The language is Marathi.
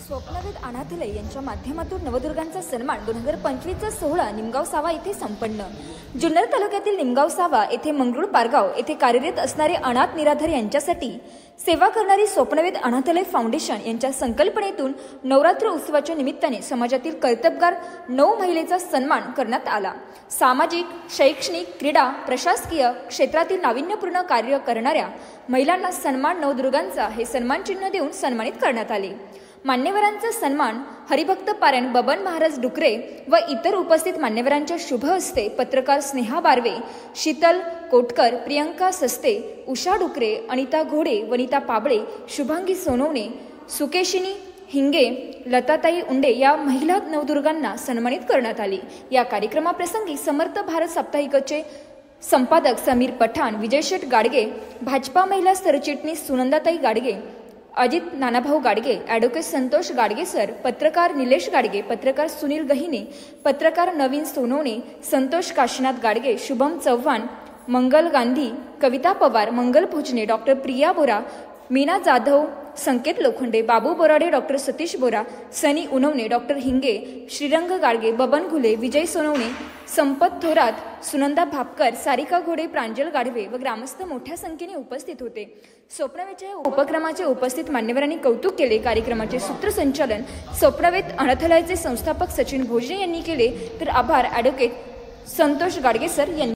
स्वप्नवेद अनाथालय यांच्या माध्यमातून नवदुर्गांचा सन्मान 2025चा सोहळा निमगाव सावा येथे संपन्न। जुन्नर तालुक्यातील निमगाव सावा येथे मंगरुळ पारगाव येथे कार्यरत असणारे अनाथ निराधार यांच्यासाठी सेवा करणारी स्वप्नवेद अनाथालय फाउंडेशन यांच्या संकल्पनेतून नवरात्र उत्सवाच्या निमित्ताने समाजातील कर्तबगार 9 महिलेचा सन्मान करण्यात आला। सामाजिक, शैक्षणिक, क्रीडा, प्रशासकीय क्षेत्रातील नाविन्यपूर्ण कार्य करणाऱ्या महिलांना सन्मान नवदुर्गांचा हे सन्मान चिन्ह देऊन सन्मानित करण्यात आले। मान्यवरांचा सन्मान हरिभक्त पारायण बबन महाराज डुकरे व इतर उपस्थित मान्यवरांच्या शुभ हस्ते पत्रकार स्नेहा बारवे, शीतल कोटकर, प्रियंका सस्ते, उषा डुकरे, अनिता घोडे, वनिता पाबळे, शुभांगी सोनवणे, सुकेशिनी हिंगे, लताताई उंडे या महिला नवदुर्गांना सन्मानित करण्यात आले। या कार्यक्रमाप्रसंगी समर्थ भारत साप्ताहिकचे संपादक समीर पठाण, विजय शेठ गाडगे, भाजपा महिला सरचिटणीस सुनंदाताई गाडगे, अजित नानाभाऊ गाडगे, ॲडव्होकेट संतोष गाडगे सर, पत्रकार निलेश गाडगे, पत्रकार सुनील गहिने, पत्रकार नवीन सोनवणे, संतोष काशीनाथ गाडगे, शुभम चव्हाण, मंगल गांधी, कविता पवार, मंगल भोजने, डॉक्टर प्रिया बोरा, मीना जाधव, संकेत लोखंडे, बाबू बोराडे, डॉक्टर सतीश बोरा, सनी उनवणे, डॉक्टर हिंगे, श्रीरंग गाडगे, बबन घुले, विजय सोनवणे, संपत थोरात, सुनंदा भापकर, सारिका घोडे, प्रांजल गाढवे व ग्रामस्थ मोठ्या संख्येने उपस्थित होते। स्वप्नवेदच्या उपक्रमाचे उपस्थित मान्यवरांनी कौतुक केले। कार्यक्रमाचे सूत्रसंचालन स्वप्नवेद अनाथालयाचे संस्थापक सचिन भोजने यांनी केले, तर आभार ॲडव्होकेट संतोष गाडगे सर यांनी